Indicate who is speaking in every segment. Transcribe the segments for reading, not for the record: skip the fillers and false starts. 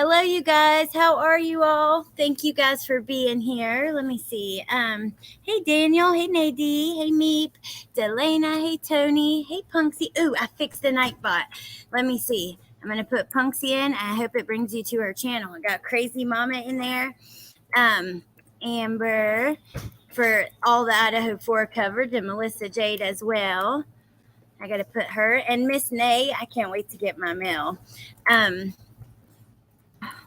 Speaker 1: Hello, you guys. How are you all? Thank you guys for being here. Let me see. Hey Daniel. Hey Nadie. Hey Meep. Delana. Hey Tony. Hey Punksy. Ooh, I fixed the Nightbot. Let me see. I'm gonna put Punksy in. I hope it brings you to her channel. I got Crazy Mama in there. Amber for all the Idaho 4 covered, and Melissa Jade as well. I gotta put her and Miss Nay. I can't wait to get my mail.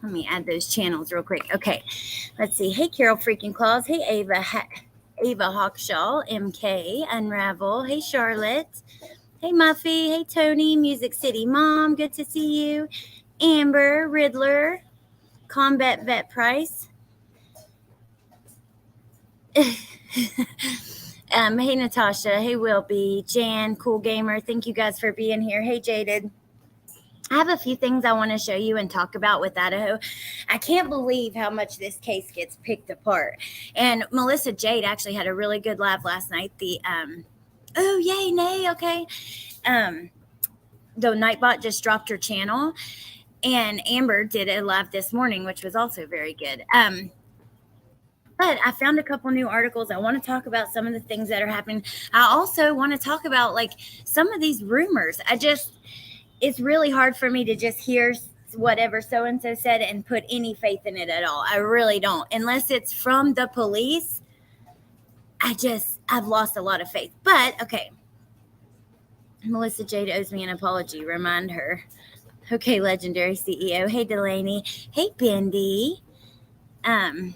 Speaker 1: Let me add those channels real quick. Okay, let's see. Hey, Carol freaking Claus. Hey, Ava Hawkshaw, MK, Unravel. Hey, Charlotte. Hey, Muffy. Hey, Tony, Music City Mom. Good to see you. Amber, Riddler, Combat Vet Price. Hey, Natasha. Hey, Wilby. Jan, Cool Gamer. Thank you guys for being here. Hey, Jaded. I have a few things I want to show you and talk about with Idaho. I can't believe how much this case gets picked apart. And Melissa Jade actually had a really good live last night. Oh, yay, nay, okay. The Nightbot just dropped her channel. And Amber did a live this morning, which was also very good. But I found a couple new articles. I want to talk about some of the things that are happening. I also want to talk about, like, some of these rumors. It's really hard for me to just hear whatever so-and-so said and put any faith in it at all. I really don't. Unless it's from the police, I've lost a lot of faith. But, okay. Melissa Jade owes me an apology. Remind her. Okay, Legendary CEO. Hey, Delaney. Hey, Bendy. I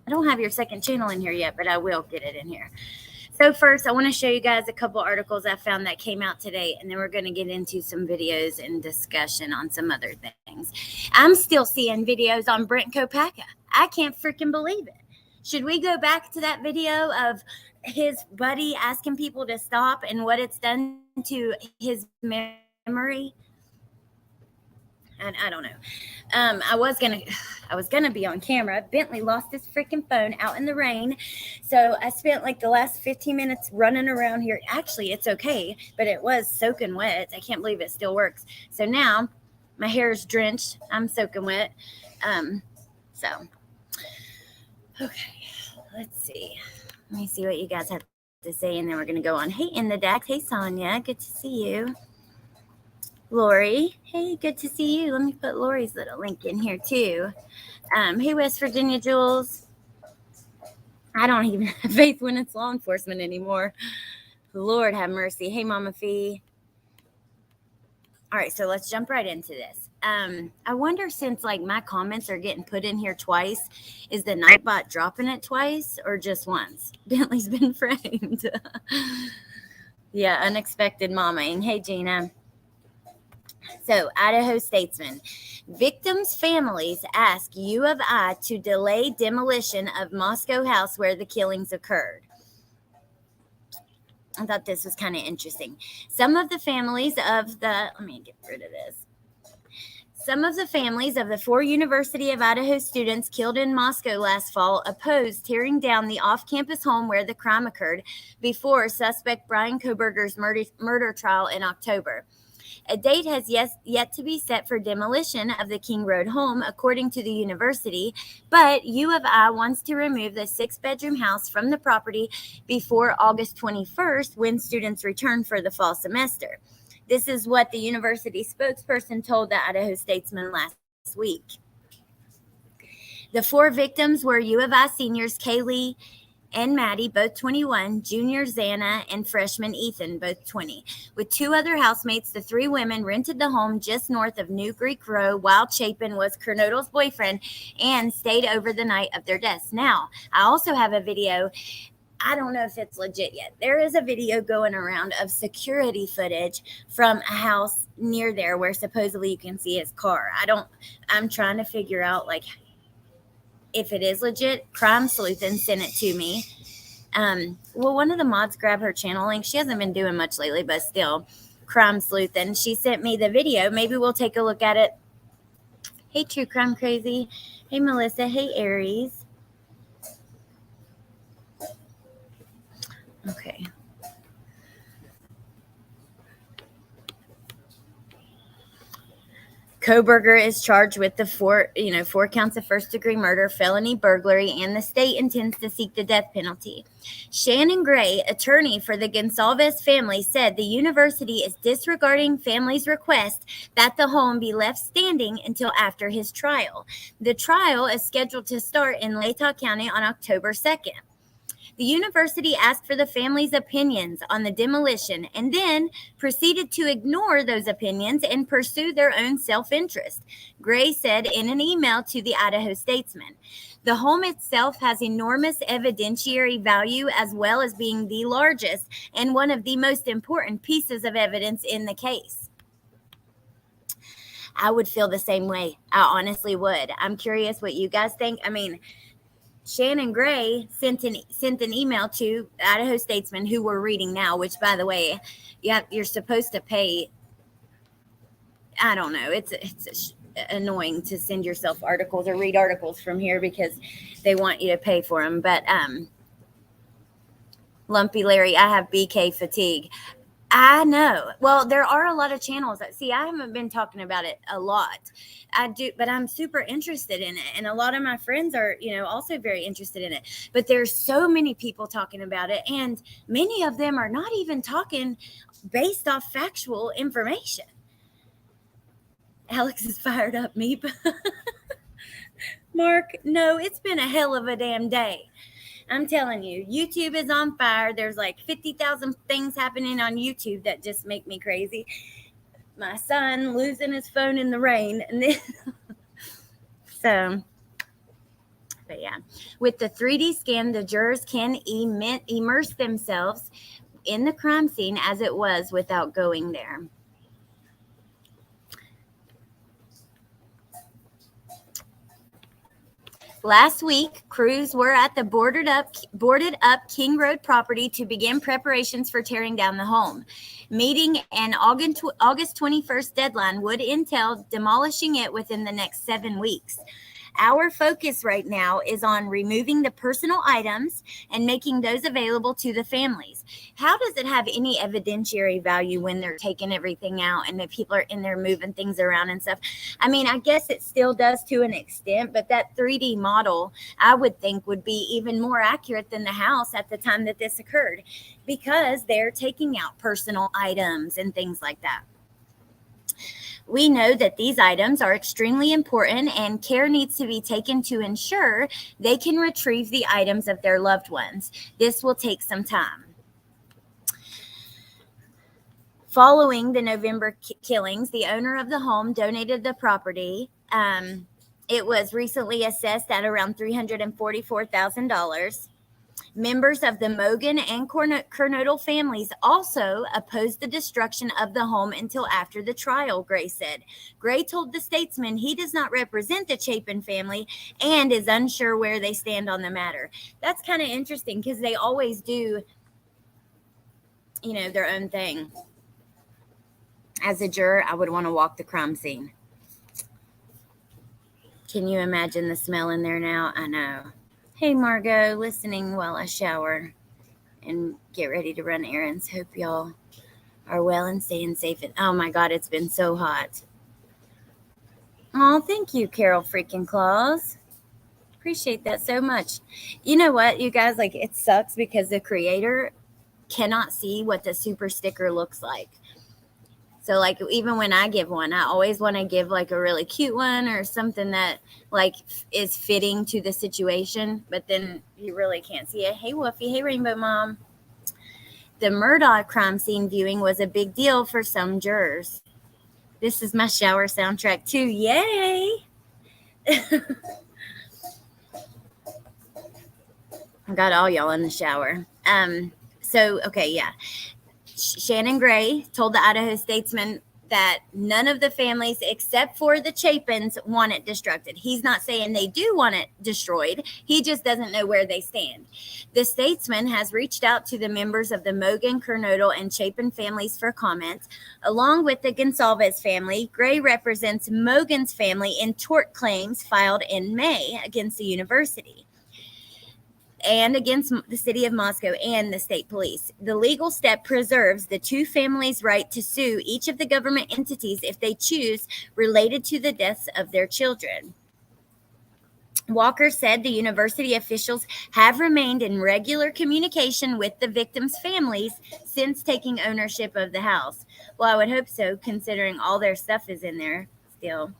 Speaker 1: don't have your second channel in here yet, but I will get it in here. So first, I want to show you guys a couple articles I found that came out today, and then we're going to get into some videos and discussion on some other things. I'm still seeing videos on Brent Kopacka. I can't freaking believe it. Should we go back to that video of his buddy asking people to stop and what it's done to his memory? And I don't know. I was gonna be on camera. Bentley lost his freaking phone out in the rain, so I spent like the last 15 minutes running around here. Actually, it's okay, but it was soaking wet. I can't believe it still works. So now my hair is drenched. I'm soaking wet. So okay, let's see. Let me see what you guys have to say, and then we're gonna go on. Hey, in the deck. Hey, Sonia. Good to see you. Lori, hey, good to see you. Let me put Lori's little link in here too. Hey, West Virginia Jules. I don't even have faith when it's law enforcement anymore. Lord have mercy. Hey, Mama Fee. All right, so let's jump right into this. I wonder, since like my comments are getting put in here twice, is the Nightbot dropping it twice or just once? Bentley's been framed. Yeah, unexpected mamaing. Hey, Gina. So, Idaho Statesman. Victims' families ask U of I to delay demolition of Moscow house where the killings occurred. I thought this was kind of interesting. Some of the families of the, let me get rid of this. Some of the families of the 4 University of Idaho students killed in Moscow last fall opposed tearing down the off-campus home where the crime occurred before suspect Brian Koberger's murder trial in October. A date has yet to be set for demolition of the King Road home, according to the university, but U of I wants to remove the 6-bedroom house from the property before August 21st, when students return for the fall semester. This is what the university spokesperson told the Idaho Statesman last week. The 4 victims were U of I seniors Kaylee and Maddie, both 21, junior Xana, and freshman Ethan, both 20. With 2 other housemates, the 3 women rented the home just north of New Greek Row while Chapin was Kernodle's boyfriend and stayed over the night of their deaths. Now, I also have a video. I don't know if it's legit yet. There is a video going around of security footage from a house near there where supposedly you can see his car. I'm trying to figure out, like, if it is legit. Crime Sleuthin sent it to me. Well, one of the mods grabbed her channel link. She hasn't been doing much lately, but still, Crime Sleuthin. She sent me the video. Maybe we'll take a look at it. Hey, True Crime Crazy. Hey, Melissa. Hey, Aries. Okay. Koberger is charged with the four counts of first-degree murder, felony burglary, and the state intends to seek the death penalty. Shannon Gray, attorney for the Gonsalves family, said the university is disregarding family's request that the home be left standing until after his trial. The trial is scheduled to start in Latah County on October 2nd. The university asked for the family's opinions on the demolition and then proceeded to ignore those opinions and pursue their own self-interest, Gray said in an email to the Idaho Statesman. The home itself has enormous evidentiary value as well as being the largest and one of the most important pieces of evidence in the case. I would feel the same way. I honestly would. I'm curious what you guys think. I mean, Shannon Gray sent an email to Idaho Statesman, who we're reading now, which, by the way, you're supposed to pay. I don't know. It's annoying to send yourself articles or read articles from here because they want you to pay for them. But Lumpy Larry, I have BK fatigue. I know. Well, there are a lot of channels that I haven't been talking about it a lot. I do, but I'm super interested in it. And a lot of my friends are, also very interested in it. But there's so many people talking about it. And many of them are not even talking based off factual information. Alex is fired up, Meep. Mark, no, it's been a hell of a damn day. I'm telling you, YouTube is on fire. There's like 50,000 things happening on YouTube that just make me crazy. My son losing his phone in the rain. And then but yeah. With the 3D scan, the jurors can immerse themselves in the crime scene as it was without going there. Last week, crews were at the boarded up King Road property to begin preparations for tearing down the home. Meeting an August 21st deadline would entail demolishing it within the next 7 weeks. Our focus right now is on removing the personal items and making those available to the families. How does it have any evidentiary value when they're taking everything out and the people are in there moving things around and stuff? I mean, I guess it still does to an extent, but that 3D model, I would think, would be even more accurate than the house at the time that this occurred because they're taking out personal items and things like that. We know that these items are extremely important and care needs to be taken to ensure they can retrieve the items of their loved ones. This will take some time. Following the November killings, the owner of the home donated the property. It was recently assessed at around $344,000. Members of the Mogan and Kernodle families also opposed the destruction of the home until after the trial, Gray said. Gray told the Statesman he does not represent the Chapin family and is unsure where they stand on the matter. That's kind of interesting because they always do, their own thing. As a juror, I would want to walk the crime scene. Can you imagine the smell in there now? I know. Hey, Margot, listening while I shower and get ready to run errands. Hope y'all are well and staying safe. And oh my God, it's been so hot. Oh, thank you, Carol freaking Claus. Appreciate that so much. You know what, you guys, it sucks because the creator cannot see what the super sticker looks like. So, even when I give one, I always want to give, a really cute one or something that, is fitting to the situation. But then you really can't see it. Hey, Woofy. Hey, Rainbow Mom. The Murdaugh crime scene viewing was a big deal for some jurors. This is my shower soundtrack, too. Yay! I got all y'all in the shower. Okay, yeah. Shannon Gray told the Idaho Statesman that none of the families except for the Chapins want it destructed. He's not saying they do want it destroyed. He just doesn't know where they stand. The Statesman has reached out to the members of the Mogan, Kernodle, and Chapin families for comment. Along with the Gonsalves family, Gray represents Mogan's family in tort claims filed in May against the university. and against the city of Moscow and the state police. The legal step preserves the two families' right to sue each of the government entities if they choose related to the deaths of their children. Walker said the university officials have remained in regular communication with the victims' families since taking ownership of the house. Well, I would hope so, considering all their stuff is in there still.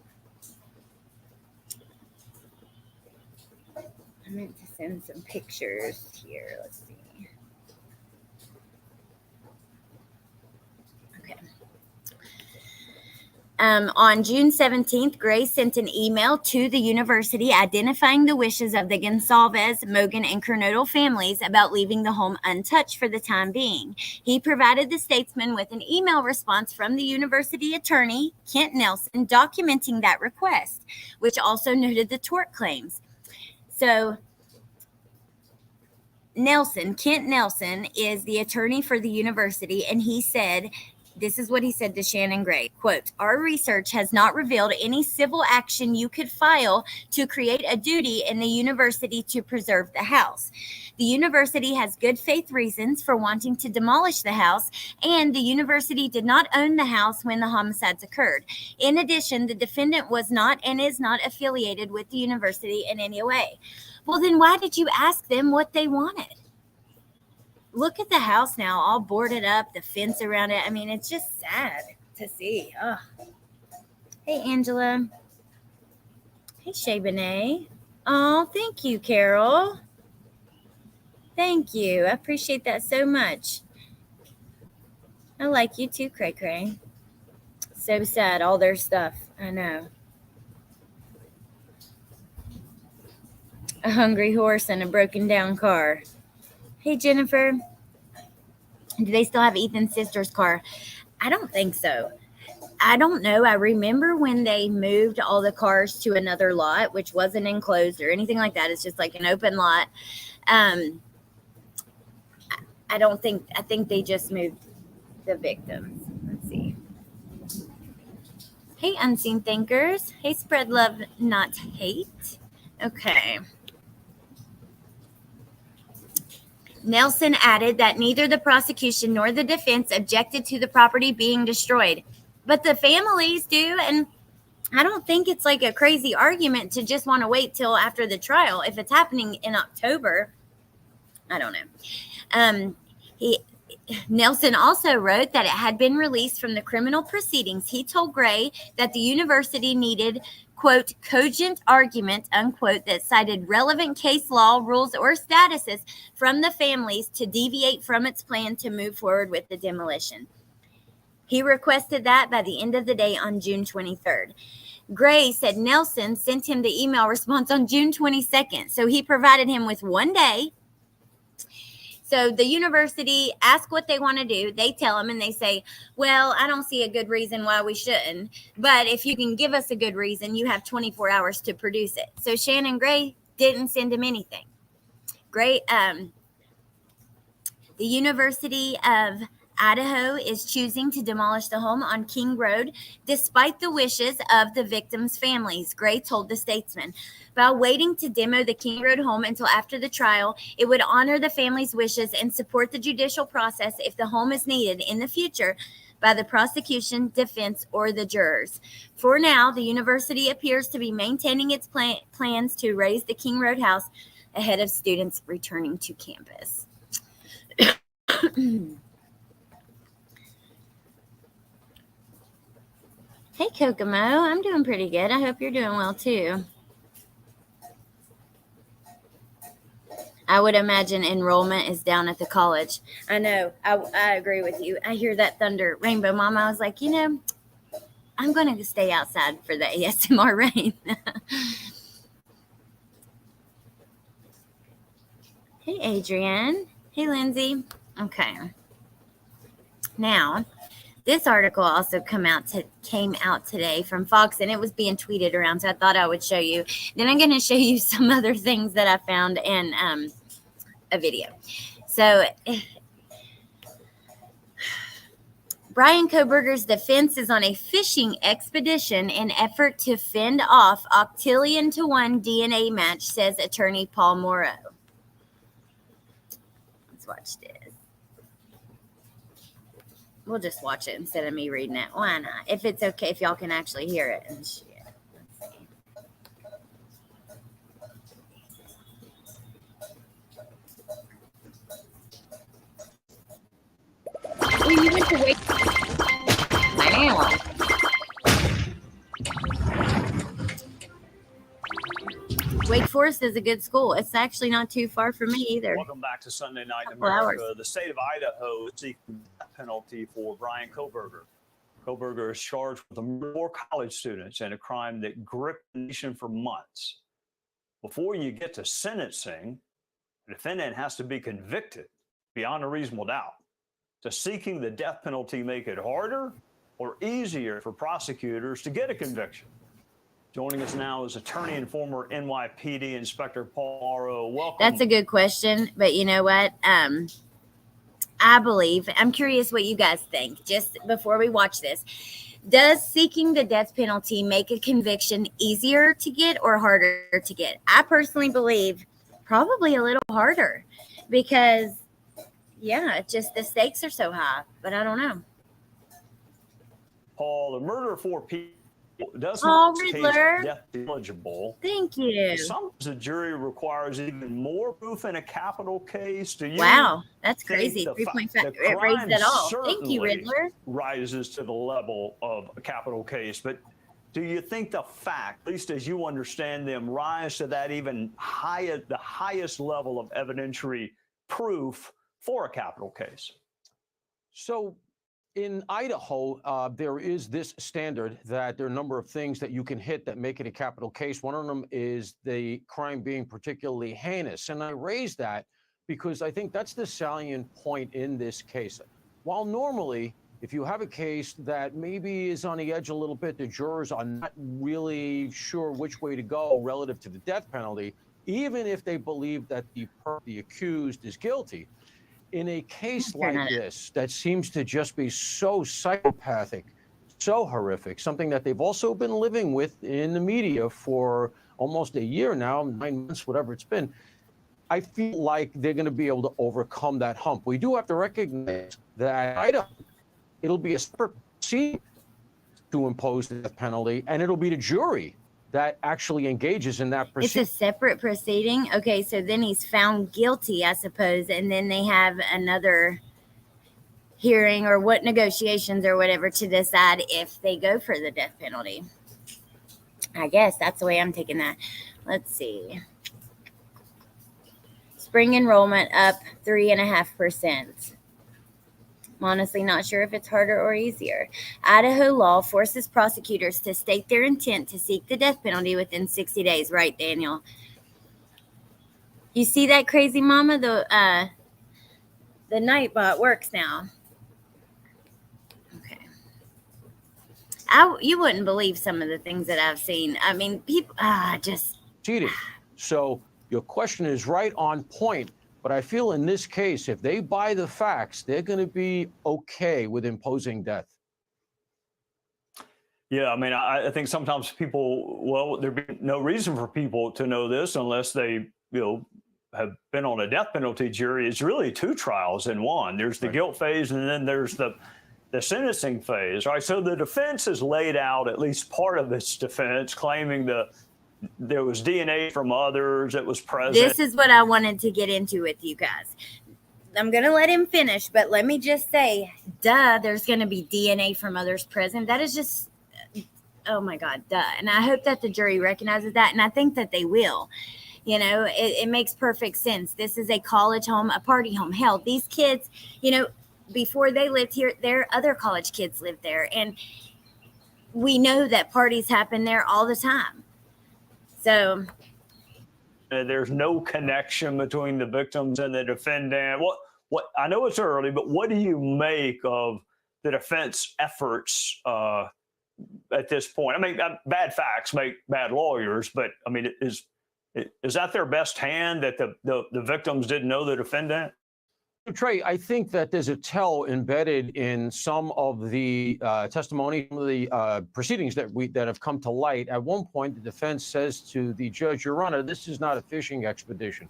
Speaker 1: I meant to send some pictures here. Let's see. Okay. On June 17th, Gray sent an email to the university identifying the wishes of the Gonsalves, Mogan, and Kernodle families about leaving the home untouched for the time being. He provided the Statesman with an email response from the university attorney, Kent Nelson, documenting that request, which also noted the tort claims. So Kent Nelson is the attorney for the university, and he said, this is what he said to Shannon Gray, quote, "Our research has not revealed any civil action you could file to create a duty in the university to preserve the house. The university has good faith reasons for wanting to demolish the house, and the university did not own the house when the homicides occurred. In addition, the defendant was not and is not affiliated with the university in any way." Well, then why did you ask them what they wanted? Look at the house now, all boarded up, the fence around it. I mean, it's just sad to see. Ugh. Hey, Angela. Hey, Shay-Benet. Oh, thank you, Carol. Thank you. I appreciate that so much. I like you too, Cray Cray. So sad, all their stuff. I know. A hungry horse and a broken down car. Hey, Jennifer. Do they still have Ethan's sister's car? I don't think so. I don't know. I remember when they moved all the cars to another lot, which wasn't enclosed or anything like that. It's just like an open lot. I think they just moved the victims. Let's see. Hey, Unseen Thinkers. Hey, Spread Love, Not Hate. Okay. Nelson added that neither the prosecution nor the defense objected to the property being destroyed, but the families do, and I don't think it's like a crazy argument to just want to wait till after the trial. If it's happening in October, I don't know. Nelson also wrote that it had been released from the criminal proceedings. He told Gray that the university needed, quote, cogent argument, unquote, that cited relevant case law, rules, or statuses from the families to deviate from its plan to move forward with the demolition. He requested that by the end of the day on June 23rd. Gray said Nelson sent him the email response on June 22nd, so he provided him with 1 day. So the university asks what they want to do. They tell them and they say, well, I don't see a good reason why we shouldn't. But if you can give us a good reason, you have 24 hours to produce it. So Shannon Gray didn't send him anything. Gray, the University of Idaho is choosing to demolish the home on King Road despite the wishes of the victims' families, Gray told the Statesman. By waiting to demo the King Road home until after the trial, it would honor the families' wishes and support the judicial process if the home is needed in the future by the prosecution, defense, or the jurors. For now, the university appears to be maintaining its plans to raise the King Road house ahead of students returning to campus. Hey, Kokomo. I'm doing pretty good. I hope you're doing well, too. I would imagine enrollment is down at the college. I know. I agree with you. I hear that thunder. Rainbow Mama, I was like, I'm going to stay outside for the ASMR rain. Hey, Adrienne. Hey, Lindsay. Okay. Now, this article also came out today from Fox, and it was being tweeted around, so I thought I would show you. Then I'm going to show you some other things that I found in a video. So, Brian Koberger's defense is on a fishing expedition in effort to fend off octillion-to-1 DNA match, says attorney Paul Morrow. let's watch this. We'll just watch it instead of me reading it. Why not? If it's okay, if y'all can actually hear it and shit. Let's see. Oh, you went to Wake Forest is a good school. It's actually not too far from me either.
Speaker 2: Welcome back to Sunday Night in America. The state of Idaho is seeking the death penalty for Brian Kohberger. Kohberger is charged with murder of 4 college students in a crime that gripped the nation for months. Before you get to sentencing, the defendant has to be convicted beyond a reasonable doubt. Does seeking the death penalty make it harder or easier for prosecutors to get a conviction? Joining us now is attorney and former NYPD Inspector Paul Morrow. Welcome.
Speaker 1: That's a good question, but you know what? I'm curious what you guys think. Just before we watch this, does seeking the death penalty make a conviction easier to get or harder to get? I personally believe probably a little harder because, yeah, it's just the stakes are so high, but I don't know.
Speaker 2: Paul, the murder of 4 people doesn't
Speaker 1: Riddler.
Speaker 2: Death eligible.
Speaker 1: Thank you.
Speaker 2: Sometimes the jury requires even more proof in a capital case. Do you?
Speaker 1: Wow, that's crazy. 3.5. It raised it all. Thank you, Riddler.
Speaker 2: Rises to the level of a capital case, but do you think the fact, at least as you understand them, rise to that even higher, the highest level of evidentiary proof for a capital case?
Speaker 3: So in Idaho, there is this standard that there are a number of things that you can hit that make it a capital case. One of them is the crime being particularly heinous. And I raise that because I think that's the salient point in this case. While normally, if you have a case that maybe is on the edge a little bit, the jurors are not really sure which way to go relative to the death penalty, even if they believe that the accused is guilty. In a case like this, that seems to just be so psychopathic, so horrific, something that they've also been living with in the media for almost a year now, 9 months, whatever it's been, I feel like they're going to be able to overcome that hump. We do have to recognize that Idaho, it'll be a separate proceeding to impose the death penalty, and it'll be the jury that actually engages in that proceeding.
Speaker 1: It's a separate proceeding. Okay, so then he's found guilty, I suppose, and then they have another hearing or what negotiations or whatever to decide if they go for the death penalty. I guess that's the way I'm taking that. Let's see. Spring enrollment up 3.5%. I'm honestly not sure if it's harder or easier. Idaho law forces prosecutors to state their intent to seek the death penalty within 60 days. Right, Daniel? You see that, crazy mama? The Nightbot works now. Okay. You wouldn't believe some of the things that I've seen. I mean, people just
Speaker 3: cheating. So your question is right on point. But I feel in this case, if they buy the facts, they're going to be okay with imposing death.
Speaker 2: Yeah, I mean, I think sometimes people, well, there'd be no reason for people to know this unless they, have been on a death penalty jury. It's really 2 trials in one. There's the guilt phase, and then there's the sentencing phase, right? So the defense has laid out at least part of its defense, claiming there was DNA from others that was present.
Speaker 1: This is what I wanted to get into with you guys. I'm going to let him finish, but let me just say, there's going to be DNA from others present. That is just, oh my God, And I hope that the jury recognizes that, and I think that they will. It makes perfect sense. This is a college home, a party home. Hell, these kids, before they lived here, their other college kids lived there. And we know that parties happen there all the time. So
Speaker 2: there's no connection between the victims and the defendant. What I know it's early, but what do you make of the defense efforts at this point? I mean, bad facts make bad lawyers, but I mean, is that their best hand that the victims didn't know the defendant?
Speaker 3: Trey, I think that there's a tell embedded in some of the testimony, some of the proceedings that have come to light. At one point, the defense says to the judge, "Your Honor, this is not a fishing expedition."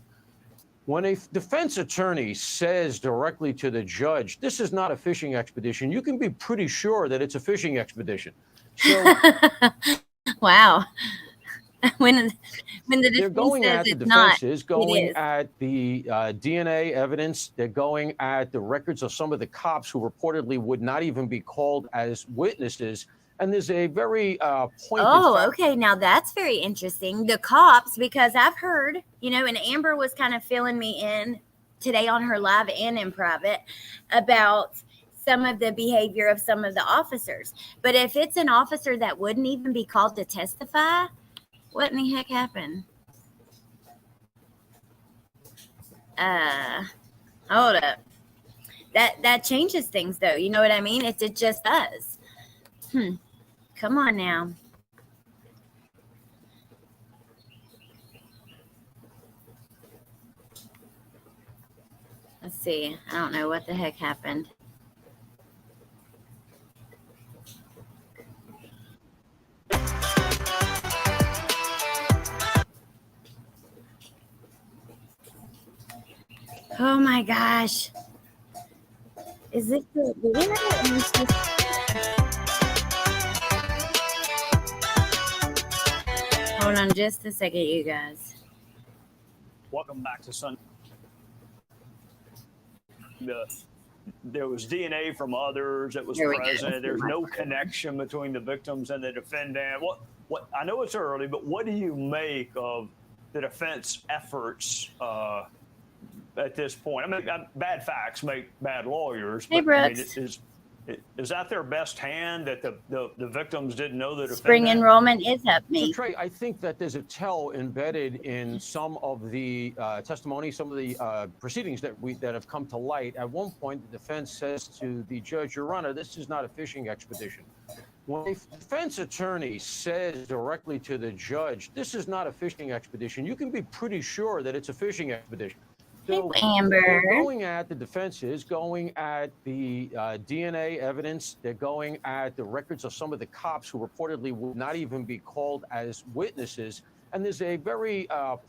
Speaker 3: When a defense attorney says directly to the judge, this is not a fishing expedition, you can be pretty sure that it's a fishing expedition. So,
Speaker 1: wow. when the
Speaker 3: they're
Speaker 1: defense
Speaker 3: going
Speaker 1: says
Speaker 3: at the
Speaker 1: it's
Speaker 3: defense
Speaker 1: not,
Speaker 3: is
Speaker 1: it
Speaker 3: going
Speaker 1: is.
Speaker 3: at the DNA evidence. They're going at the records of some of the cops who reportedly would not even be called as witnesses. And there's a very pointed
Speaker 1: Oh,
Speaker 3: fact.
Speaker 1: okay. Now that's very interesting. The cops, because I've heard, you know, and Amber was kind of filling me in today on her live and in private about some of the behavior of some of the officers. But if it's an officer that wouldn't even be called to testify, what in the heck happened? Hold up. That changes things, though. You know what I mean? It just does. Come on now. Let's see. I don't know what the heck happened. Oh my gosh. Is this the internet? Hold on just a second, you guys.
Speaker 2: Welcome back to Sunday. There was DNA from others that was present. There's no connection between the victims and the defendant. What I know it's early, but what do you make of the defense efforts at this point? I mean, bad facts make bad lawyers.
Speaker 1: Hey,
Speaker 2: but, I
Speaker 1: Brooks.
Speaker 2: mean, is that their best hand that the victims didn't know the defendant?
Speaker 1: Spring enrollment is up, me.
Speaker 3: So, Trey, I think that there's a tell embedded in some of the testimony, some of the proceedings that have come to light. At one point, the defense says to the judge, Your Honor, this is not a fishing expedition. When a defense attorney says directly to the judge, this is not a fishing expedition, you can be pretty sure that it's a fishing expedition. So
Speaker 1: Amber.
Speaker 3: they're going at the defenses, going at the DNA evidence. They're going at the records of some of the cops who reportedly would not even be called as witnesses. And there's a very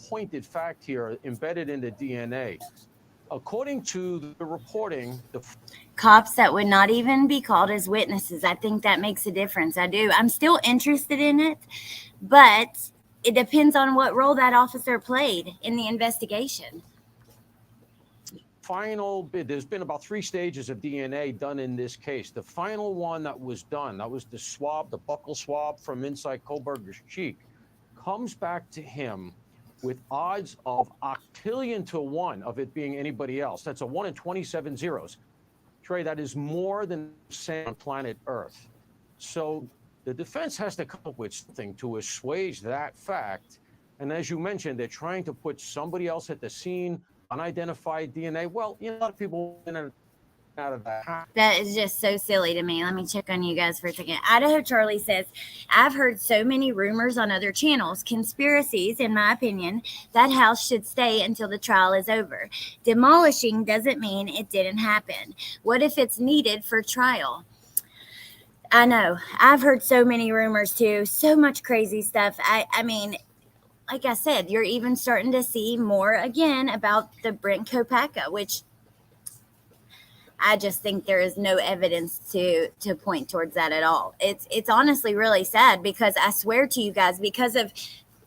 Speaker 3: pointed fact here embedded in the DNA. According to the reporting, the
Speaker 1: cops that would not even be called as witnesses. I think that makes a difference. I do. I'm still interested in it, but it depends on what role that officer played in the investigation.
Speaker 3: There's been about 3 stages of DNA done in this case. The final one that was done, that was the swab, the buccal swab from inside Kohlberger's cheek, comes back to him with odds of octillion to 1 of it being anybody else. That's a 1 in 27 zeros. Trey, that is more than sand on planet Earth. So the defense has to come up with something to assuage that fact. And as you mentioned, they're trying to put somebody else at the scene, unidentified DNA. Well, you know, a lot of people in and out of that.
Speaker 1: That is just so silly to me. Let me check on you guys for a second. Idaho Charlie says, I've heard so many rumors on other channels, conspiracies, in my opinion. That house should stay until the trial is over. Demolishing doesn't mean it didn't happen. What if it's needed for trial? I know. I've heard so many rumors too. So much crazy stuff. I mean, like I said, you're even starting to see more again about the Brent Kopacka, which I just think there is no evidence to point towards that at all. It's honestly really sad because I swear to you guys, because of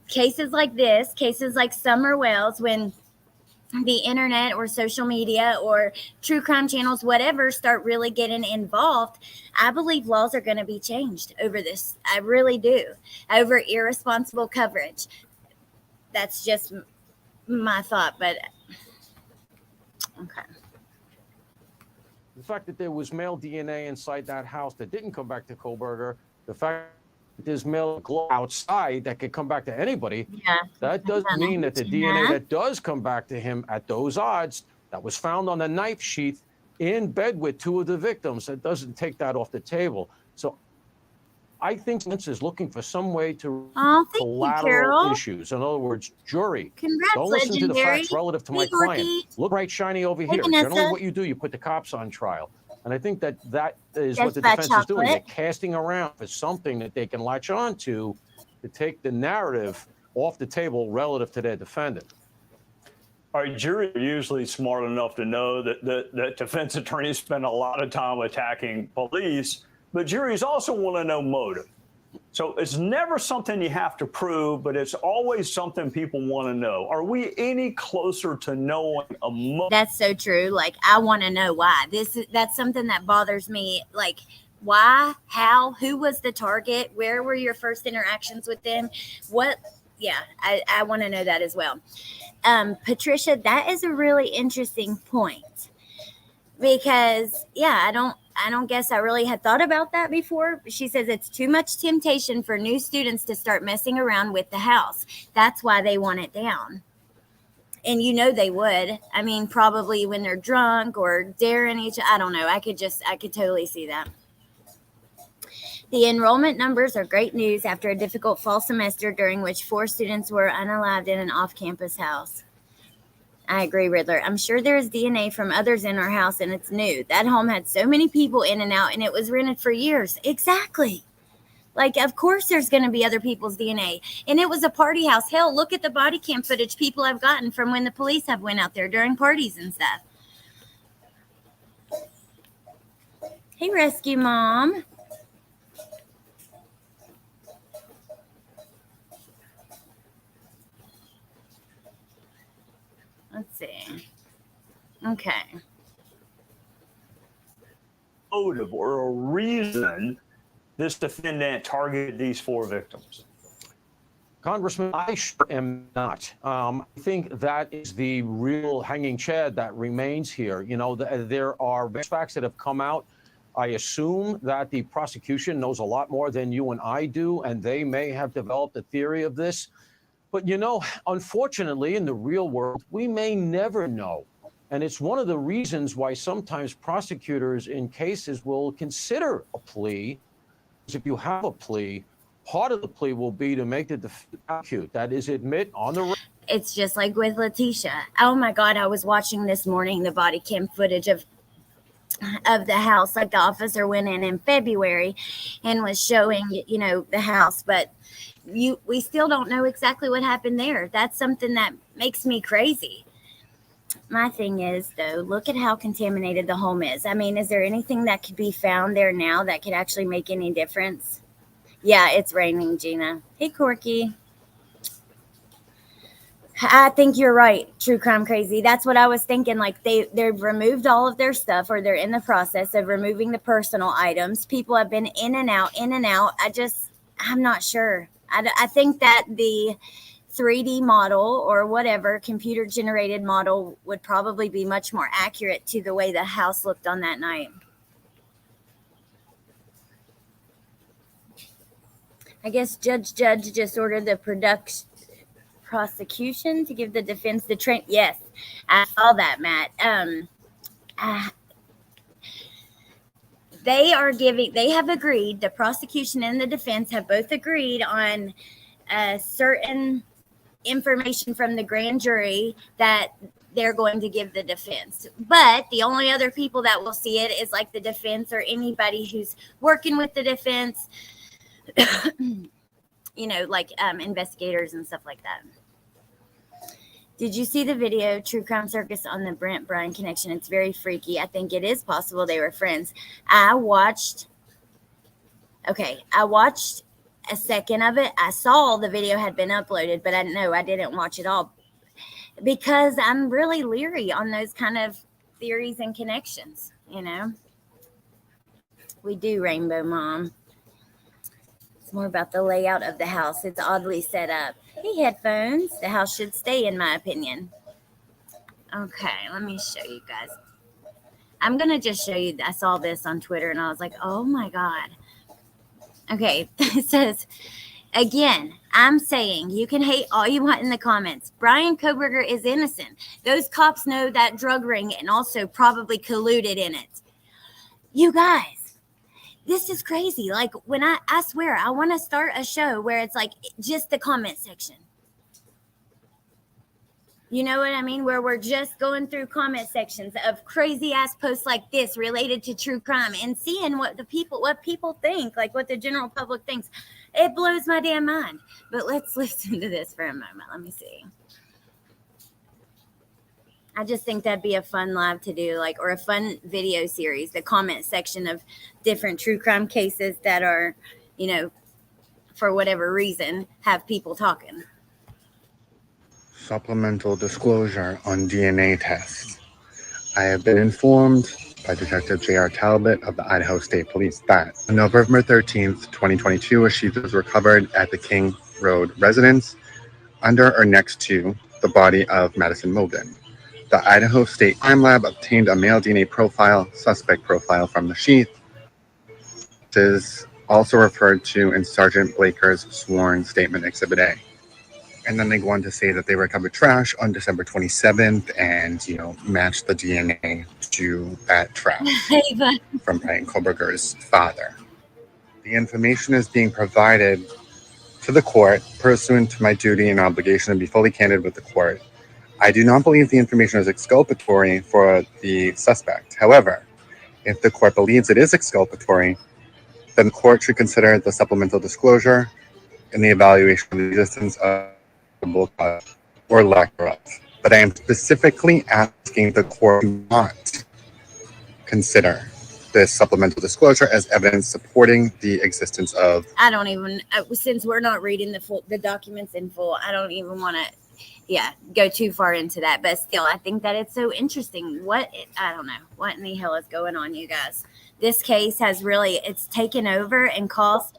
Speaker 1: cases like this, cases like Summer Wells, when the internet or social media or true crime channels, whatever, start really getting involved, I believe laws are going to be changed over this. I really do. Over irresponsible coverage. That's just my thought, but okay.
Speaker 3: The fact that there was male DNA inside that house that didn't come back to Kohlberger, the fact that there's male glow outside that could come back to anybody, that doesn't mean that the DNA that does come back to him at those odds, that was found on the knife sheath in bed with 2 of the victims, that doesn't take that off the table. So I think Vince is looking for some way to collateral issues. In other words, jury, don't listen to the facts relative to my client. Look bright, shiny over here. Generally what you do, you put the cops on trial. And I think that is what the defense is doing. They're casting around for something that they can latch on to take the narrative off the table relative to their defendant.
Speaker 2: All right, juries are usually smart enough to know that defense attorneys spend a lot of time attacking police, but juries also want to know motive. So it's never something you have to prove, but it's always something people want to know. Are we any closer to knowing a motive?
Speaker 1: That's so true. Like, I want to know why. That's something that bothers me. Like, why, how, who was the target? Where were your first interactions with them? What? Yeah, I want to know that as well. Patricia, that is a really interesting point, because I don't guess I really had thought about that before. She says it's too much temptation for new students to start messing around with the house. That's why they want it down. And they would. I mean, probably when they're drunk or daring each. I don't know. I could totally see that. The enrollment numbers are great news after a difficult fall semester during which 4 students were unalived in an off-campus house. I agree, Riddler. I'm sure there is DNA from others in our house, and it's new. That home had so many people in and out, and it was rented for years. Exactly. Like, of course there's going to be other people's DNA. And it was a party house. Hell, look at the body cam footage people have gotten from when the police have went out there during parties and stuff. Hey, Rescue Mom. Let's see. Okay.
Speaker 2: Motive or a reason this defendant targeted these 4 victims?
Speaker 3: Congressman, I sure am not. I think that is the real hanging chad that remains here. There are facts that have come out. I assume that the prosecution knows a lot more than you and I do, and they may have developed a theory of this. But, unfortunately, in the real world, we may never know. And it's one of the reasons why sometimes prosecutors in cases will consider a plea. If you have a plea, part of the plea will be to make the defendant accused. That is, admit on the.
Speaker 1: It's just like with Letitia. Oh my God, I was watching this morning the body cam footage of the house. Like, the officer went in February and was showing, the house, but we still don't know exactly what happened there. That's something that makes me crazy. My thing is, though, look at how contaminated the home is. I mean, is there anything that could be found there now that could actually make any difference? Yeah, it's raining, Gina. Hey, Corky. I think you're right, True Crime Crazy. That's what I was thinking. Like, they've removed all of their stuff, or they're in the process of removing the personal items. People have been in and out. I'm not sure. I think that the 3D model or whatever computer generated model would probably be much more accurate to the way the house looked on that night. I guess Judge just ordered the prosecution to give the defense the train. Yes, I saw that, Matt. They have agreed, the prosecution and the defense have both agreed on certain information from the grand jury that they're going to give the defense. But the only other people that will see it is like the defense or anybody who's working with the defense, like investigators and stuff like that. Did you see the video, True Crime Circus, on the Brent Bryan connection? It's very freaky. I think it is possible they were friends. I watched a second of it. I saw the video had been uploaded, but I didn't watch it all because I'm really leery on those kind of theories and connections, We do, Rainbow Mom. It's more about the layout of the house. It's oddly set up. Hey, headphones. The house should stay, in my opinion. Okay, let me show you guys. I'm going to just show you. I saw this on Twitter, and I was like, oh, my God. Okay, it says, again, I'm saying you can hate all you want in the comments. Bryan Kohberger is innocent. Those cops know that drug ring and also probably colluded in it. You guys, this is crazy. Like, when I swear, I want to start a show where it's like just the comment section. You know what I mean? Where we're just going through comment sections of crazy ass posts like this related to true crime and seeing what people think, like what the general public thinks. It blows my damn mind. But let's listen to this for a moment. Let me see. I just think that'd be a fun live to do, like, or a fun video series, the comment section of different true crime cases that are, you know, for whatever reason, have people talking.
Speaker 4: Supplemental disclosure on DNA tests. I have been informed by Detective J.R. Talbot of the Idaho State Police that on November 13th, 2022, a sheath was recovered at the King Road residence under or next to the body of Madison Mogan. The Idaho State Crime Lab obtained a male DNA profile, suspect profile from the sheath. This is also referred to in Sergeant Blaker's sworn statement Exhibit A. And then they go on to say that they recovered trash on December 27th and, matched the DNA to that trash from Brian Koberger's father. The information is being provided to the court pursuant to my duty and obligation to be fully candid with the court. I do not believe the information is exculpatory for the suspect. However, if the court believes it is exculpatory, then the court should consider the supplemental disclosure in the evaluation of the existence of cause or lack thereof. But I am specifically asking the court to not consider this supplemental disclosure as evidence supporting the existence of.
Speaker 1: I don't even, since we're not reading the documents in full, I don't even want to, go too far into that. But still, I think that it's so interesting. I don't know, what in the hell is going on, you guys? This case has really, it's taken over and caused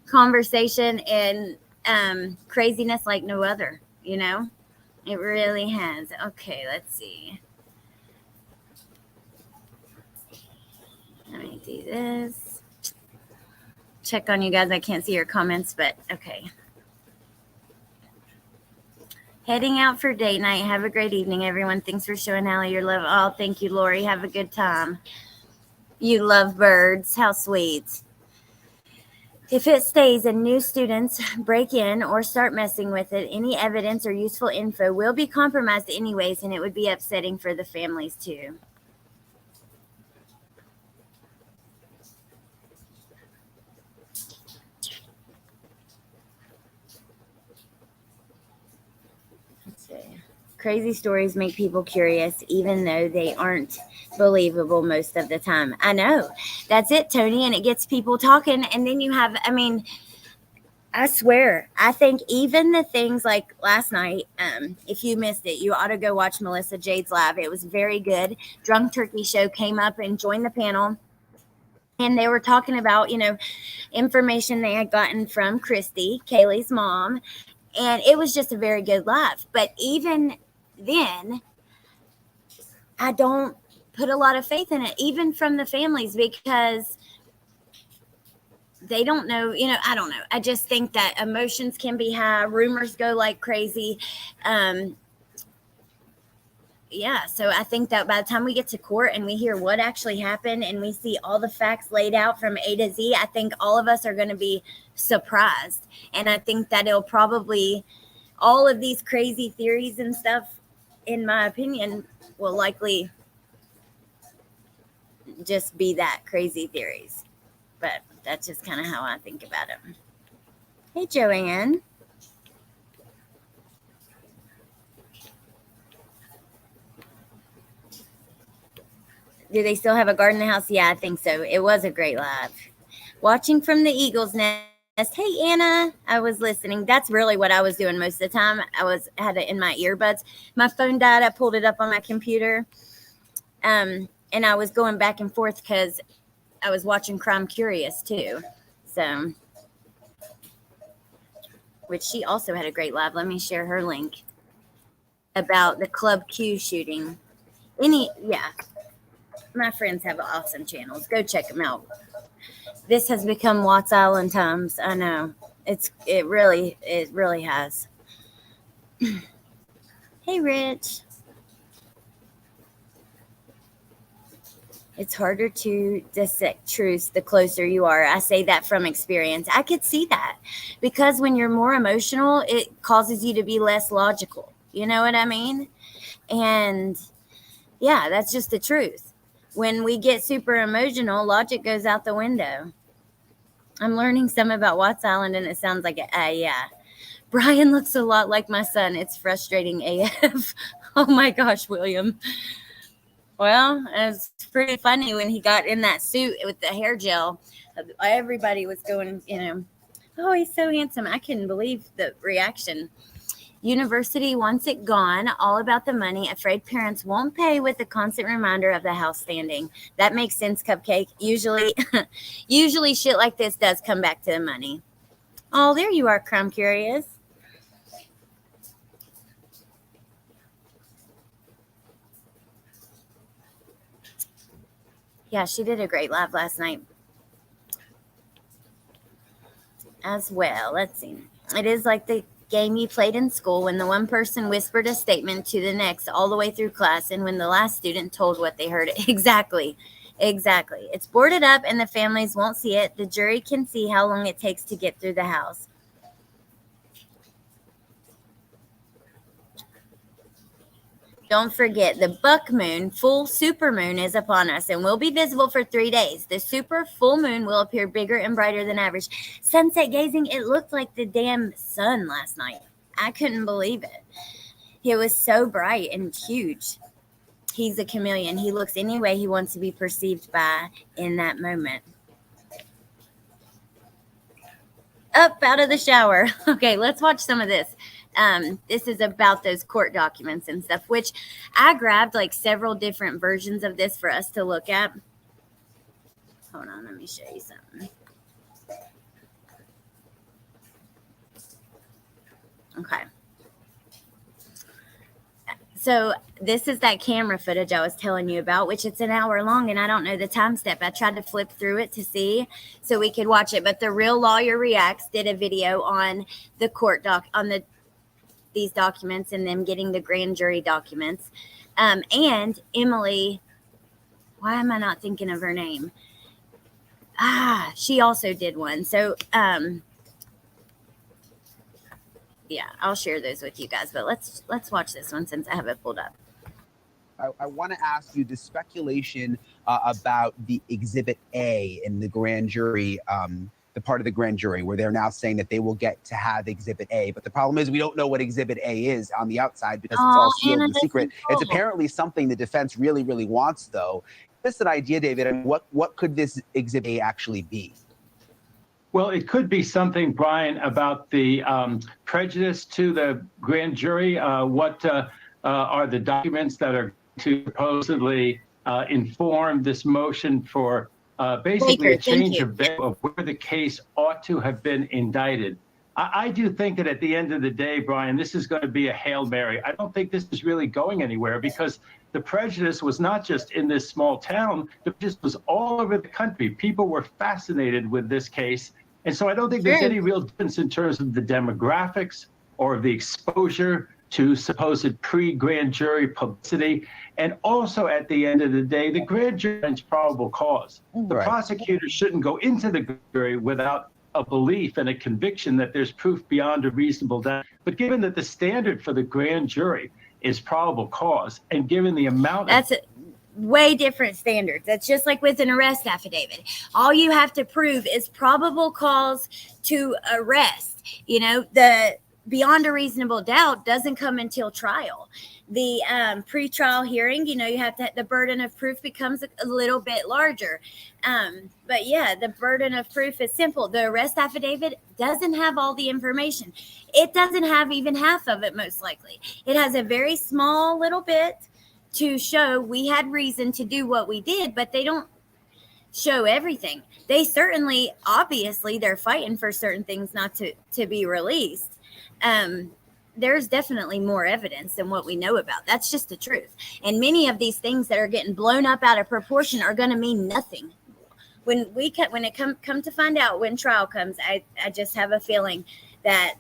Speaker 1: conversation and craziness like no other, it really has. Okay, let's see. Let me do this. Check on you guys. I can't see your comments, but okay. Heading out for date night. Have a great evening, everyone. Thanks for showing Allie your love. Oh, thank you, Lori. Have a good time. You love birds. How sweet. If it stays and new students break in or start messing with it, any evidence or useful info will be compromised anyways, and it would be upsetting for the families too. Let's see. Crazy stories make people curious, even though they aren't believable most of the time. I know. That's it, Tony. And it gets people talking. And then you have, I swear, I think even the things like last night, if you missed it, you ought to go watch Melissa Jade's live. It was very good. Drunk Turkey Show came up and joined the panel. And they were talking about, information they had gotten from Christy, Kaylee's mom. And it was just a very good live. But even then, I don't put a lot of faith in it, even from the families, because they don't know, I don't know. I just think that emotions can be high. Rumors go like crazy. So I think that by the time we get to court and we hear what actually happened and we see all the facts laid out from A to Z, I think all of us are going to be surprised. And I think that it'll probably, all of these crazy theories and stuff, in my opinion, will likely just be that, crazy theories. But that's just kind of how I think about it. Hey, Joanne. Do they still have a garden in the house? Yeah, I think so. It was a great live. Watching from the Eagles Nest. Hey, Anna. I was listening. That's really what I was doing most of the time. I had it in my earbuds. My phone died. I pulled it up on my computer. And I was going back and forth because I was watching Crime Curious too. So, which she also had a great live. Let me share her link about the Club Q shooting. My friends have awesome channels. Go check them out. This has become Watts Island times. I know. It really has. Hey, Rich. It's harder to dissect truths the closer you are. I say that from experience. I could see that because when you're more emotional, it causes you to be less logical. You know what I mean? And yeah, that's just the truth. When we get super emotional, logic goes out the window. I'm learning some about Watts Island and it sounds like yeah. Brian looks a lot like my son. It's frustrating AF. Oh my gosh, William. Well, it was pretty funny when he got in that suit with the hair gel. Everybody was going, oh, he's so handsome. I couldn't believe the reaction. University wants it gone, all about the money, afraid parents won't pay with a constant reminder of the house standing. That makes sense, Cupcake. Usually shit like this does come back to the money. Oh, there you are, Crumb Curious. Yeah, she did a great live last night as well. Let's see. It is like the game you played in school when the one person whispered a statement to the next all the way through class, and when the last student told what they heard. Exactly. It's boarded up and the families won't see it. The jury can see how long it takes to get through the house. Don't forget, the buck moon, full super moon, is upon us and will be visible for 3 days. The super full moon will appear bigger and brighter than average. Sunset gazing, it looked like the damn sun last night. I couldn't believe it. It was so bright and huge. He's a chameleon. He looks any way he wants to be perceived by in that moment. Up out of the shower. Okay, let's watch some of this. This is about those court documents and stuff, which I grabbed like several different versions of this for us to look at. Hold on, let me show you something. Okay. So this is that camera footage I was telling you about, which it's an hour long, and I don't know the time step. I tried to flip through it to see so we could watch it, but the Real Lawyer Reacts did a video on the court these documents and them getting the grand jury documents. And Emily, why am I not thinking of her name? She also did one. So, yeah, I'll share those with you guys, but let's watch this one since I have it pulled up.
Speaker 5: I want to ask you the speculation about the Exhibit A in the grand jury, the part of the grand jury where they're now saying that they will get to have Exhibit A. But the problem is we don't know what Exhibit A is on the outside because it's all sealed and secret. It's apparently something the defense really, really wants, though. Just an idea, David, I mean, what could this Exhibit A actually be?
Speaker 6: Well, it could be something, Brian, about the prejudice to the grand jury. What are the documents that are to supposedly inform this motion for basically a change of venue of where the case ought to have been indicted? I do think that at the end of the day, Brian, this is going to be a Hail Mary. I don't think this is really going anywhere because the prejudice was not just in this small town. The prejudice was all over the country. People were fascinated with this case. And so I don't think there's any real difference in terms of the demographics or the exposure to supposed pre-grand jury publicity. And also at the end of the day, the grand jury finds probable cause. The prosecutor shouldn't go into the jury without a belief and a conviction that there's proof beyond a reasonable doubt. But given that the standard for the grand jury is probable cause, and given the amount
Speaker 1: way different standards. That's just like with an arrest affidavit. All you have to prove is probable cause to arrest. You know, the beyond a reasonable doubt doesn't come until trial. The pre-trial hearing, you know, you have to, the burden of proof becomes a little bit larger. But yeah, the burden of proof is simple. The arrest affidavit doesn't have all the information. It doesn't have even half of it, most likely. It has a very small little bit to show we had reason to do what we did, but they don't show everything. They certainly, obviously, they're fighting for certain things not to be released. There's definitely more evidence than what we know about. That's just the truth. And many of these things that are getting blown up out of proportion are going to mean nothing. When it come to find out when trial comes, I just have a feeling that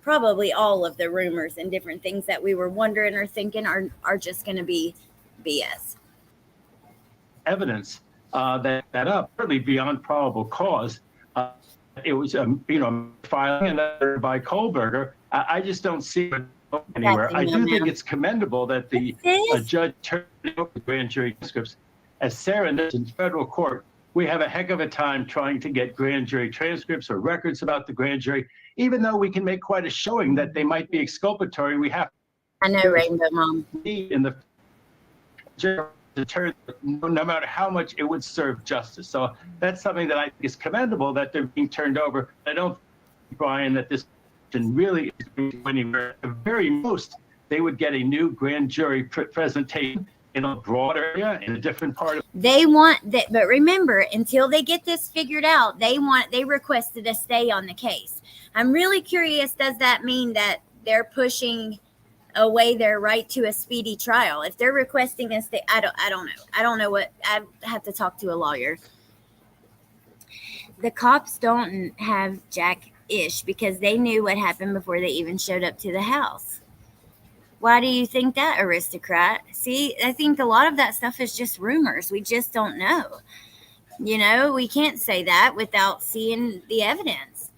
Speaker 1: probably all of the rumors and different things that we were wondering or thinking are just going to be BS.
Speaker 6: Evidence that up certainly beyond probable cause. It was filing another by Kohlberger. I just don't see it anywhere. I do think it's commendable that the judge turned over the grand jury transcripts. As Sarah knows, in federal court, we have a heck of a time trying to get grand jury transcripts or records about the grand jury. Even though we can make quite a showing that they might be exculpatory, we have
Speaker 1: I know, Rainbow Mom.
Speaker 6: In the deterrent, no matter how much it would serve justice. So that's something that I think is commendable that they're being turned over. I don't think, Brian, that this really is going to go anywhere. At the very most, they would get a new grand jury presentation in a broad area, in a different part of.
Speaker 1: They want that, but remember, until they get this figured out, they requested a stay on the case. I'm really curious, does that mean that they're pushing away their right to a speedy trial? If they're requesting a stay, I don't know. I don't know what, I have to talk to a lawyer. The cops don't have jack-ish because they knew what happened before they even showed up to the house. Why do you think that, aristocrat? See, I think a lot of that stuff is just rumors. We just don't know. You know, we can't say that without seeing the evidence.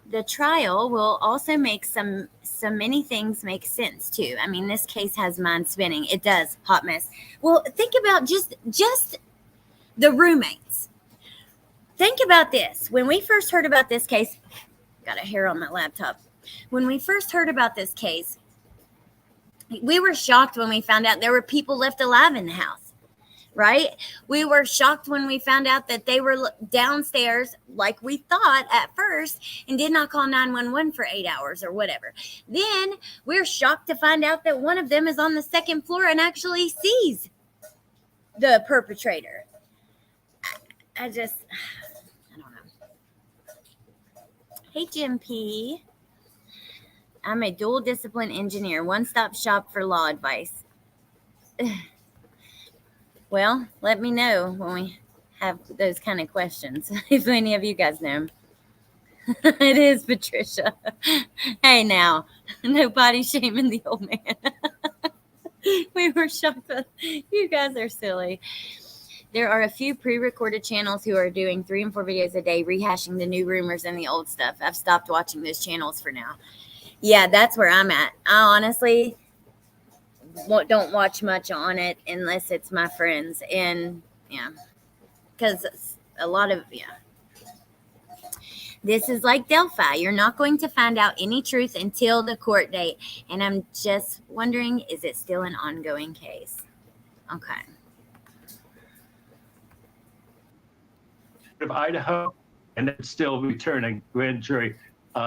Speaker 1: The trial will also make so many things make sense too. I mean, this case has mind spinning. It does. Hot mess. Well, think about just the roommates. Think about this. When we first heard about this case, got a hair on my laptop. When we first heard about this case, we were shocked when we found out there were people left alive in the house, right? We were shocked when we found out that they were downstairs like we thought at first and did not call 911 for 8 hours or whatever. Then we're shocked to find out that one of them is on the second floor and actually sees the perpetrator. I don't know. Hey, Jim P. I'm a dual discipline engineer, one-stop shop for law advice. Well, let me know when we have those kind of questions, if any of you guys know. It is Patricia. Hey, now, no body shaming the old man. We were shocked, but you guys are silly. There are a few pre-recorded channels who are doing 3 and 4 videos a day, rehashing the new rumors and the old stuff. I've stopped watching those channels for now. Yeah, that's where I'm at. I honestly don't watch much on it unless it's my friends. And yeah, because a lot of, this is like Delphi. You're not going to find out any truth until the court date. And I'm just wondering, is it still an ongoing case? Okay.
Speaker 6: Of Idaho, and then still returning grand jury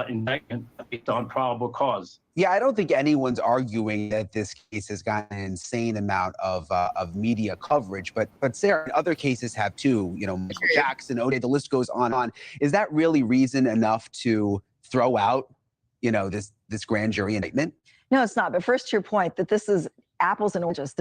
Speaker 6: indictment based on probable cause.
Speaker 5: Yeah, I don't think anyone's arguing that this case has gotten an insane amount of media coverage, but Sarah, other cases have too. You know, Michael Jackson, O'Day, the list goes on and on. Is that really reason enough to throw out, you know, this grand jury indictment?
Speaker 7: No, it's not. But first, to your point that this is apples and oranges.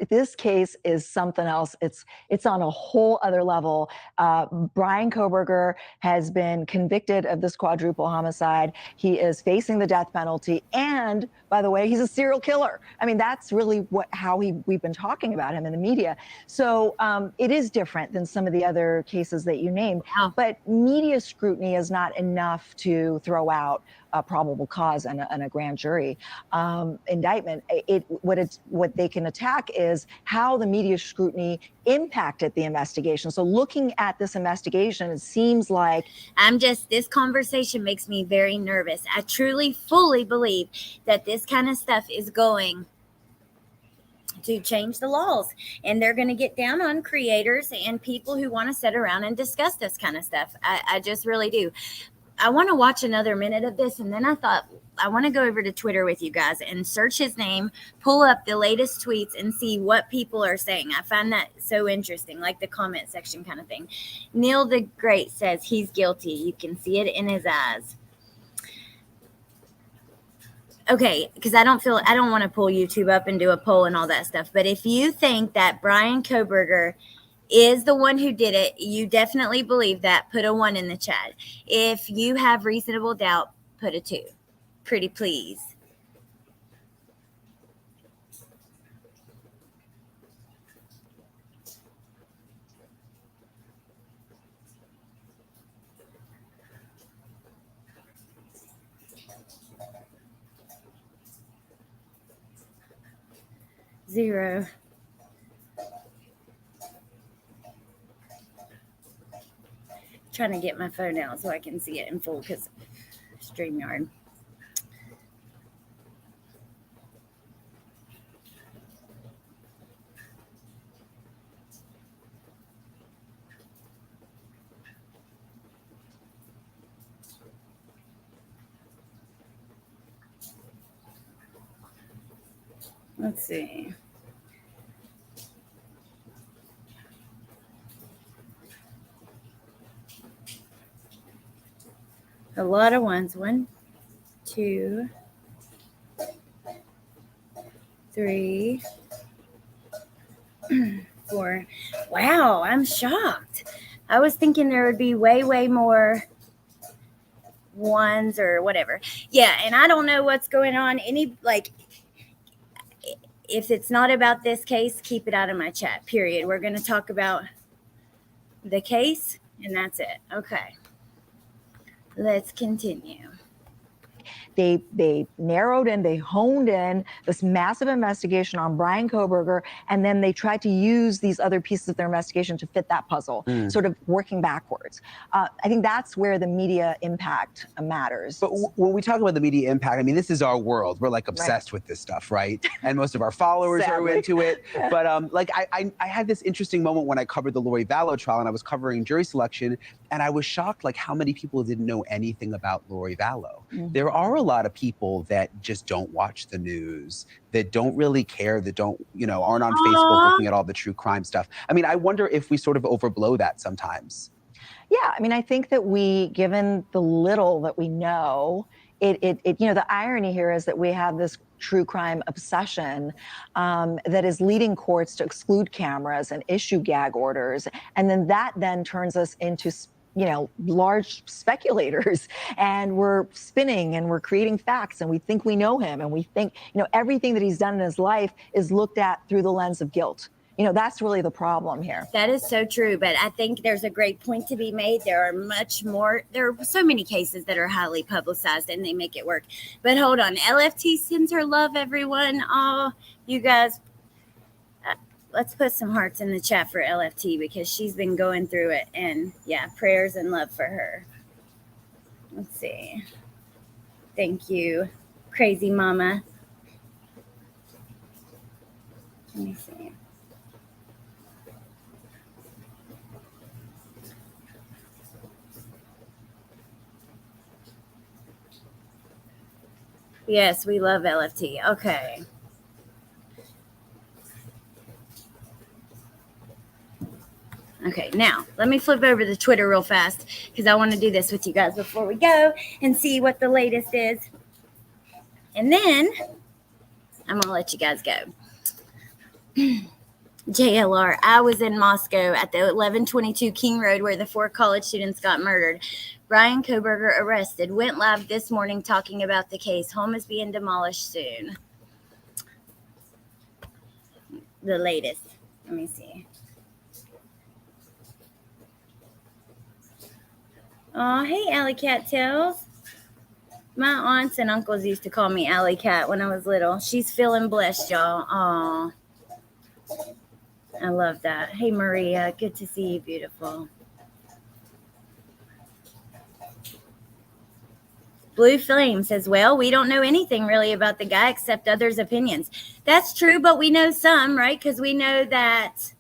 Speaker 7: This case is something else. It's on a whole other level. Bryan Kohberger has been convicted of this quadruple homicide. He is facing the death penalty. And by the way, he's a serial killer. I mean, that's really how we've been talking about him in the media. So it is different than some of the other cases that you named. Wow. But media scrutiny is not enough to throw out a probable cause and a grand jury indictment. What they can attack is how the media scrutiny impacted the investigation. So looking at this investigation, it seems like
Speaker 1: this conversation makes me very nervous. I truly, fully believe that this kind of stuff is going to change the laws, and they're going to get down on creators and people who want to sit around and discuss this kind of stuff. I just really do. I want to watch another minute of this, and then I thought I want to go over to Twitter with you guys and search his name, pull up the latest tweets, and see what people are saying. I find that so interesting, like the comment section kind of thing. Neil the Great says he's guilty. You can see it in his eyes. Okay, because I don't want to pull YouTube up and do a poll and all that stuff. But if you think that Bryan Kohberger is the one who did it, you definitely believe that, put a 1 in the chat. If you have reasonable doubt, put a 2. Pretty please. Zero. Trying to get my phone out so I can see it in full because StreamYard. Let's see. A lot of ones. 1, 2, 3, 4. Wow, I'm shocked. I was thinking there would be way more ones or whatever. Yeah, and I don't know what's going on. If it's not about this case, keep it out of my chat, period. We're going to talk about the case, and that's it. Okay. Let's continue.
Speaker 7: They narrowed in, they honed in this massive investigation on Brian Kohberger, and then they tried to use these other pieces of their investigation to fit that puzzle, sort of working backwards. I think that's where the media impact matters.
Speaker 5: But when we talk about the media impact, I mean, this is our world. We're like obsessed with this stuff, right? And most of our followers are into it. But like I had this interesting moment when I covered the Lori Vallow trial, and I was covering jury selection, and I was shocked like how many people didn't know anything about Lori Vallow. There are a lot of people that just don't watch the news, that don't really care, that don't, aren't on Facebook looking at all the true crime stuff. I mean, I wonder if we sort of overblow that sometimes.
Speaker 7: Yeah, I mean, I think that given the little that we know, the irony here is that we have this true crime obsession that is leading courts to exclude cameras and issue gag orders, and then that turns us into large speculators, and we're spinning and we're creating facts, and we think we know him, and we think, everything that he's done in his life is looked at through the lens of guilt. That's really the problem here.
Speaker 1: That is so true, but I think there's a great point to be made. There are so many cases that are highly publicized and they make it work. But hold on, LFT sends her love, everyone. Oh, you guys, let's put some hearts in the chat for LFT because she's been going through it. And yeah, prayers and love for her. Let's see. Thank you, crazy mama. Let me see. Yes, we love LFT. Okay. Okay, now let me flip over to Twitter real fast because I want to do this with you guys before we go and see what the latest is. And then I'm going to let you guys go. JLR, I was in Moscow at the 1122 King Road where the 4 college students got murdered. Brian Kohberger arrested. Went live this morning talking about the case. Home is being demolished soon. The latest. Let me see. Oh, hey, Alley Cat Tails. My aunts and uncles used to call me Alley Cat when I was little. She's feeling blessed, y'all. Aw. I love that. Hey, Maria. Good to see you, beautiful. Blue Flame says, well, we don't know anything really about the guy except others' opinions. That's true, but we know some, right? Because we know that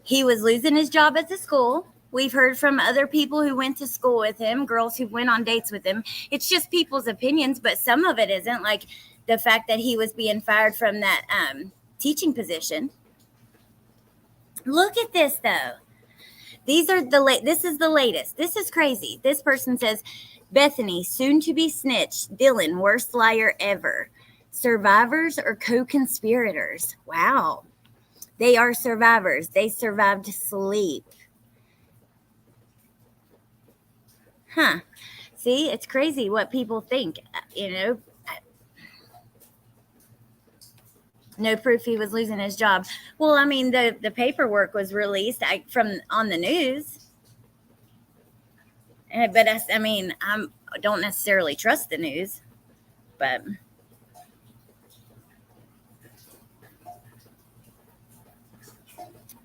Speaker 1: he was losing his job at the school. We've heard from other people who went to school with him, girls who went on dates with him. It's just people's opinions, but some of it isn't, like the fact that he was being fired from that teaching position. Look at this, though. This is the latest. This is crazy. This person says, Bethany, soon to be snitched. Dylan, worst liar ever. Survivors or co-conspirators? Wow. They are survivors. They survived sleep. Huh. See, it's crazy what people think, No proof he was losing his job. Well, I mean, the paperwork was released on the news. But I don't necessarily trust the news. But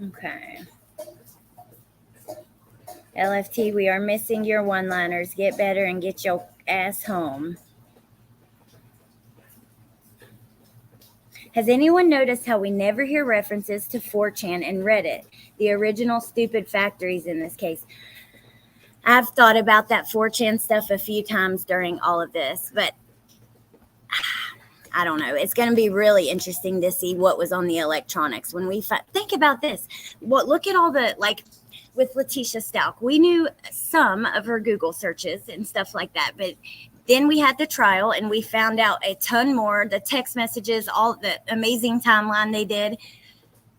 Speaker 1: okay. LFT, we are missing your one-liners. Get better and get your ass home. Has anyone noticed how we never hear references to 4chan and Reddit, the original stupid factories in this case? I've thought about that 4chan stuff a few times during all of this, but I don't know. It's going to be really interesting to see what was on the electronics when we think about this. Look at all the, like, with Letitia Stalk, we knew some of her Google searches and stuff like that, but then we had the trial and we found out a ton more, the text messages, all the amazing timeline they did.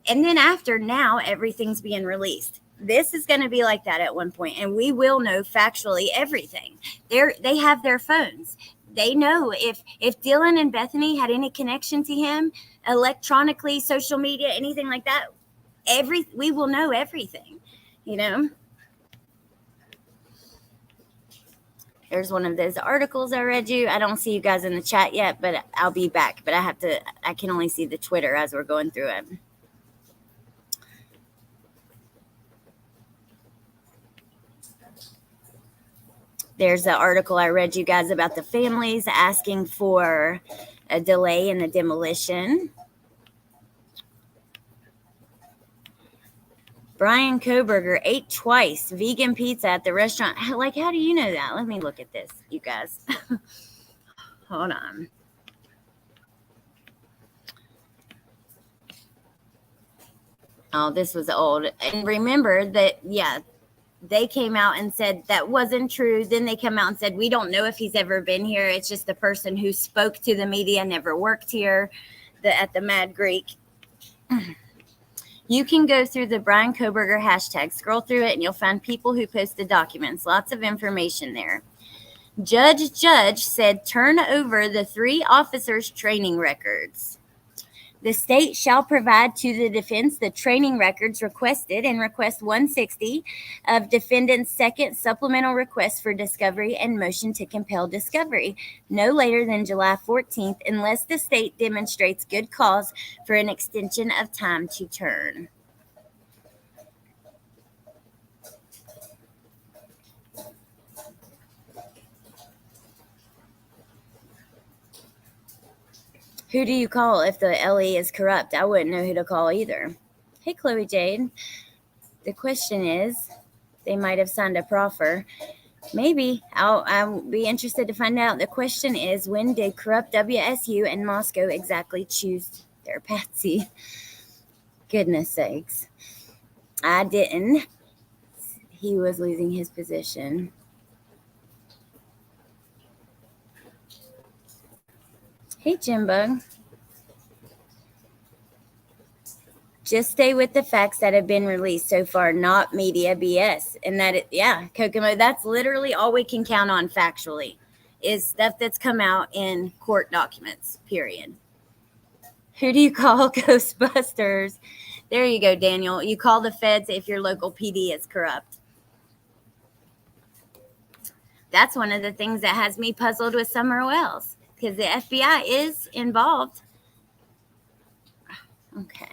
Speaker 1: And then after, now everything's being released. This is going to be like that at one point, and we will know factually everything. They have their phones. They know if Dylan and Bethany had any connection to him electronically, social media, anything like that, we will know everything, you know. There's one of those articles I read you. I don't see you guys in the chat yet, but I'll be back. But I can only see the Twitter as we're going through it. There's an article I read you guys about the families asking for a delay in the demolition. Brian Koberger ate twice vegan pizza at the restaurant. Like, how do you know that? Let me look at this, you guys. Hold on. Oh, this was old. And remember that, yeah, they came out and said that wasn't true. Then they come out and said, we don't know if he's ever been here. It's just the person who spoke to the media never worked here at the Mad Greek. You can go through the Brian Koberger hashtag, scroll through it, and you'll find people who posted documents. Lots of information there. Judge said, turn over the 3 officers' training records. The state shall provide to the defense the training records requested in Request 160 of defendant's second supplemental request for discovery and motion to compel discovery, no later than July 14th, unless the state demonstrates good cause for an extension of time to turn. Who do you call if the LE is corrupt? I wouldn't know who to call either. Hey, Chloe Jade. The question is, they might have signed a proffer. Maybe. I'll be interested to find out. The question is, when did corrupt WSU and Moscow exactly choose their patsy? Goodness sakes. I didn't. He was losing his position. Hey, Jimbug. Just stay with the facts that have been released so far, not media BS. And Kokomo, that's literally all we can count on factually is stuff that's come out in court documents, period. Who do you call? Ghostbusters. There you go, Daniel. You call the feds if your local PD is corrupt. That's one of the things that has me puzzled with Summer Wells, because the FBI is involved. Okay.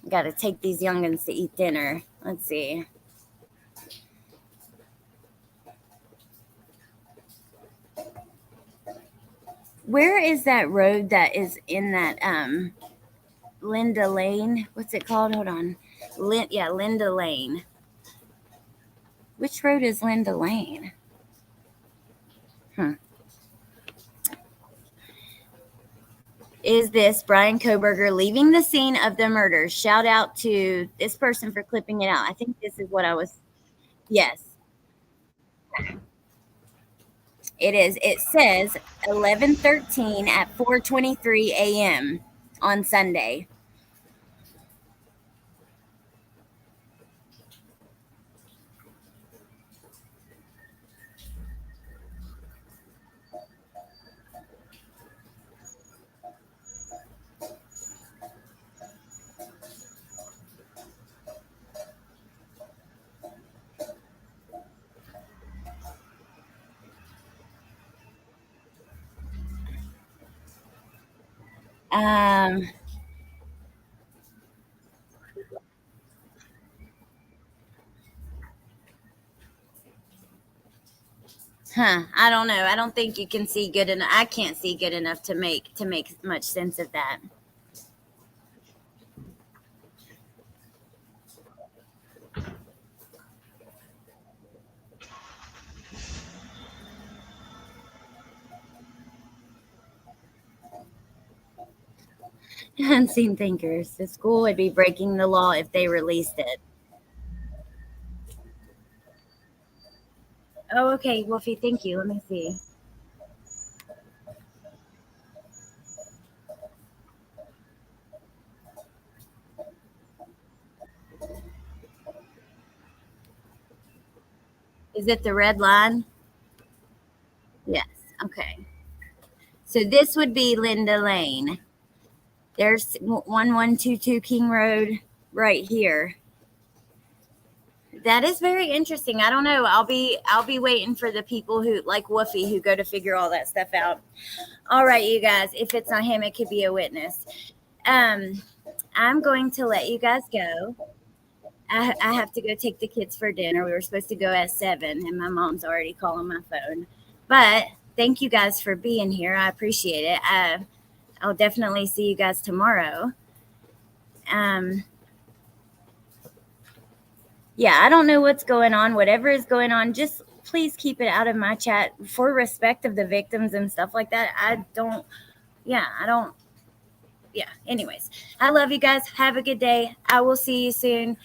Speaker 1: Got to take these youngins to eat dinner. Let's see. Where is that road that is in that Linda Lane? What's it called? Hold on. Linda Lane. Which road is Linda Lane? Is this Brian Koberger leaving the scene of the murder? Shout out to this person for clipping it out. I think this is what I was. Yes. It is. It says 11:13 at 4:23 a.m. on Sunday. I don't know. I don't think you can see good enough. I can't see good enough to make much sense of that. Unseen thinkers. The school would be breaking the law if they released it. Oh, okay, Wolfie, thank you. Let me see. Is it the red line? Yes, okay. So this would be Linda Lane. There's 1122 King Road right here. That is very interesting. I don't know. I'll be waiting for the people who like Woofy who go to figure all that stuff out. All right, you guys. If it's not him, it could be a witness. I'm going to let you guys go. I have to go take the kids for dinner. We were supposed to go at 7, and my mom's already calling my phone. But thank you guys for being here. I appreciate it. I'll definitely see you guys tomorrow. Yeah, I don't know what's going on. Whatever is going on, just please keep it out of my chat for respect of the victims and stuff like that. Yeah, anyways, I love you guys. Have a good day. I will see you soon.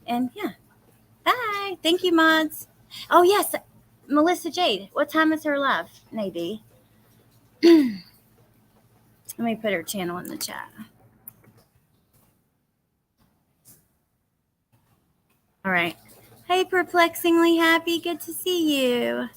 Speaker 1: And yeah, bye. Thank you, mods. Oh, yes, Melissa Jade. What time is her live, Nadie? Let me put her channel in the chat. All right. Hey, Perplexingly Happy. Good to see you.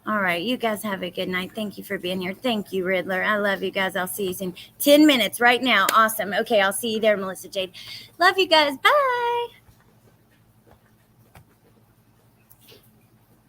Speaker 1: All right. You guys have a good night. Thank you for being here. Thank you, Riddler. I love you guys. I'll see you soon. 10 minutes right now. Awesome. Okay. I'll see you there, Melissa Jade. Love you guys. Bye.